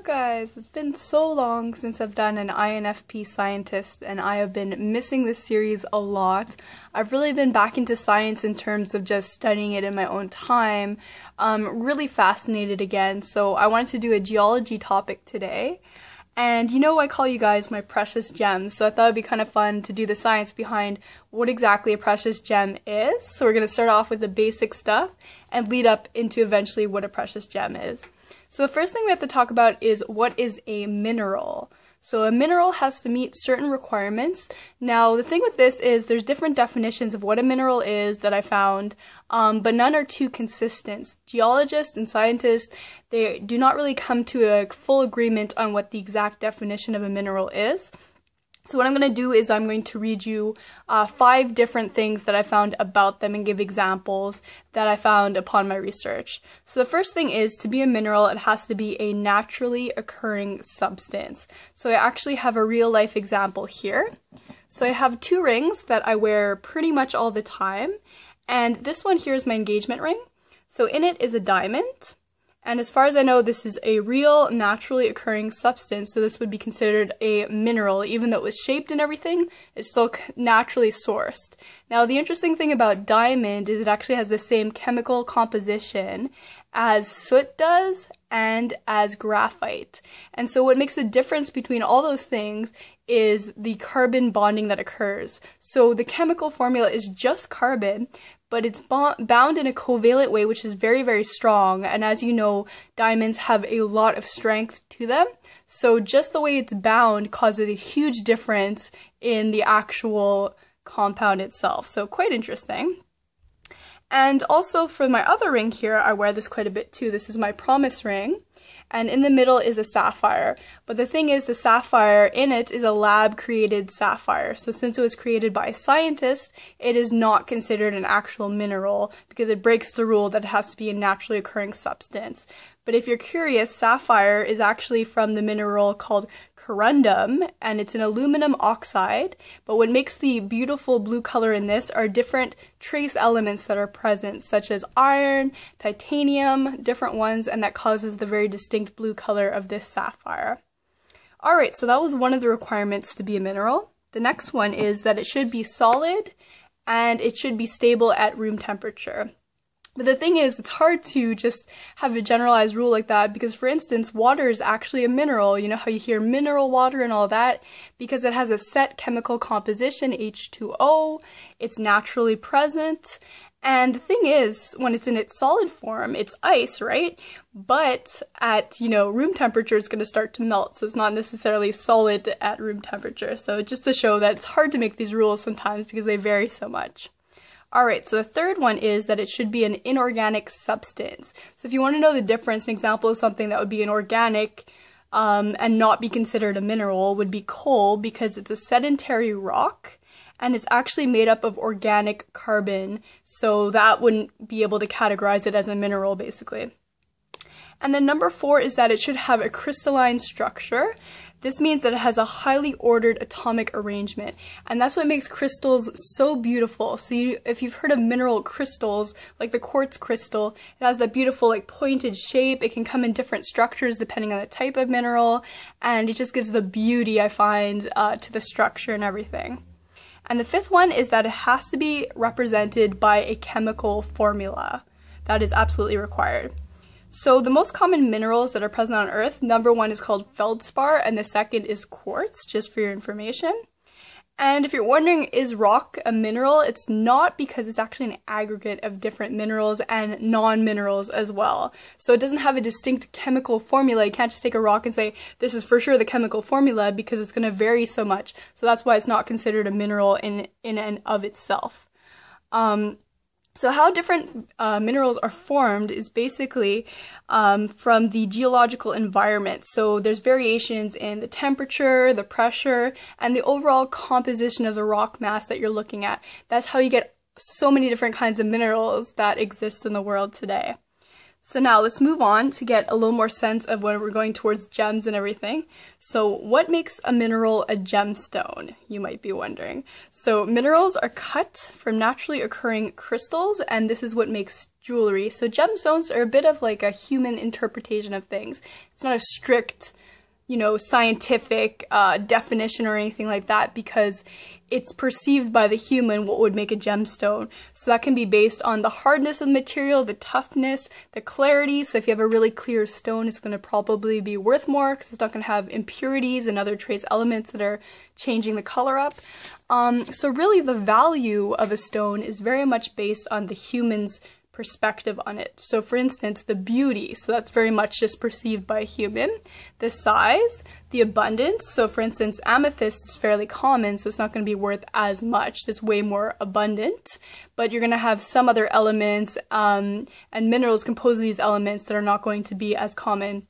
Guys, it's been so long since I've done an INFP scientist and I have been missing this series a lot. I've really been back into science in terms of just studying it in my own time. Really fascinated again, so I wanted to do a geology topic today. And you know I call you guys my precious gems, so I thought it'd be kind of fun to do the science behind what exactly a precious gem is. So we're going to start off with the basic stuff and lead up into eventually what a precious gem is. So the first thing we have to talk about is what is a mineral. So a mineral has to meet certain requirements. Now the thing with this is there's different definitions of what a mineral is that I found, but none are too consistent. Geologists and scientists, they do not really come to a full agreement on what the exact definition of a mineral is. So what I'm going to do is I'm going to read you 5 different things that I found about them and give examples that I found upon my research. So the first thing is, to be a mineral, it has to be a naturally occurring substance. So I actually have a real life example here. So I have 2 rings that I wear pretty much all the time, and this one here is my engagement ring. So in it is a diamond. And as far as I know, this is a real, naturally occurring substance, so this would be considered a mineral. Even though it was shaped and everything, it's still naturally sourced. Now, the interesting thing about diamond is it actually has the same chemical composition as soot does and as graphite. And so what makes the difference between all those things is the carbon bonding that occurs. So the chemical formula is just carbon, but it's bound in a covalent way, which is very, very strong. And as you know, diamonds have a lot of strength to them. So just the way it's bound causes a huge difference in the actual compound itself. So quite interesting. And also for my other ring here, I wear this quite a bit too. This is my promise ring. And in the middle is a sapphire. But the thing is, the sapphire in it is a lab-created sapphire. So since it was created by a scientist, it is not considered an actual mineral because it breaks the rule that it has to be a naturally occurring substance. But if you're curious, sapphire is actually from the mineral called corundum, and it's an aluminum oxide, but what makes the beautiful blue color in this are different trace elements that are present, such as iron, titanium, different ones, and that causes the very distinct blue color of this sapphire. Alright, so that was one of the requirements to be a mineral. The next one is that it should be solid and it should be stable at room temperature. But the thing is, it's hard to just have a generalized rule like that because, for instance, water is actually a mineral. You know how you hear mineral water and all that? Because it has a set chemical composition, H2O, it's naturally present. And the thing is, when it's in its solid form, it's ice, right? But at, room temperature, it's going to start to melt. So it's not necessarily solid at room temperature. So just to show that it's hard to make these rules sometimes because they vary so much. Alright, so the third one is that it should be an inorganic substance. So if you want to know the difference, an example of something that would be inorganic and not be considered a mineral would be coal, because it's a sedentary rock and it's actually made up of organic carbon, so that wouldn't be able to categorize it as a mineral basically. And then number 4 is that it should have a crystalline structure. This means that it has a highly ordered atomic arrangement, and that's what makes crystals so beautiful. So if you've heard of mineral crystals, like the quartz crystal, it has that beautiful pointed shape. It can come in different structures depending on the type of mineral, and it just gives the beauty, I find, to the structure and everything. And the 5th one is that it has to be represented by a chemical formula. That is absolutely required. So the most common minerals that are present on Earth, number 1 is called feldspar, and the second is quartz, just for your information. And if you're wondering, is rock a mineral? It's not, because it's actually an aggregate of different minerals and non-minerals as well. So it doesn't have a distinct chemical formula. You can't just take a rock and say, this is for sure the chemical formula, because it's going to vary so much. So that's why it's not considered a mineral in and of itself. So how different minerals are formed is basically from the geological environment. So there's variations in the temperature, the pressure, and the overall composition of the rock mass that you're looking at. That's how you get so many different kinds of minerals that exist in the world today. So now let's move on to get a little more sense of when we're going towards gems and everything. So what makes a mineral a gemstone, you might be wondering. So minerals are cut from naturally occurring crystals, and this is what makes jewelry. So gemstones are a bit of like a human interpretation of things. It's not a strict, you know, scientific definition or anything like that, because it's perceived by the human what would make a gemstone. So that can be based on the hardness of the material, the toughness, the clarity. So if you have a really clear stone, it's going to probably be worth more because it's not going to have impurities and other trace elements that are changing the color up. So really the value of a stone is very much based on the human's perspective on it. So for instance, the beauty, so that's very much just perceived by a human. The size, the abundance, so for instance, amethyst is fairly common, so it's not going to be worth as much. It's way more abundant, but you're going to have some other elements, and minerals compose these elements that are not going to be as common.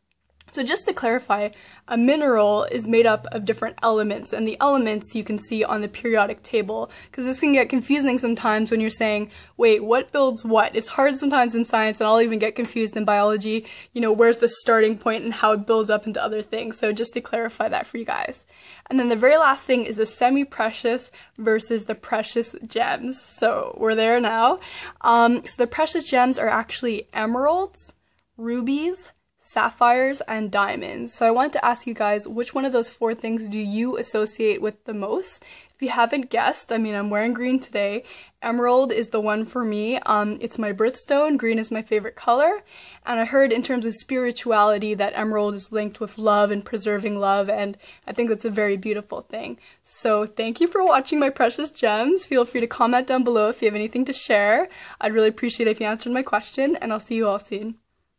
So just to clarify, a mineral is made up of different elements, and the elements you can see on the periodic table, because this can get confusing sometimes when you're saying, wait, what builds what? It's hard sometimes in science, and I'll even get confused in biology, you know, where's the starting point and how it builds up into other things. So just to clarify that for you guys. And then the very last thing is the semi-precious versus the precious gems. So we're there now. So the precious gems are actually emeralds, rubies, sapphires, and diamonds. So I wanted to ask you guys, which one of those four things do you associate with the most? If you haven't guessed, I mean, I'm wearing green today. Emerald is the one for me. It's my birthstone. Green is my favorite color. And I heard in terms of spirituality that emerald is linked with love and preserving love, and I think that's a very beautiful thing. So thank you for watching my precious gems. Feel free to comment down below if you have anything to share. I'd really appreciate it if you answered my question, and I'll see you all soon.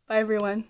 Bye everyone.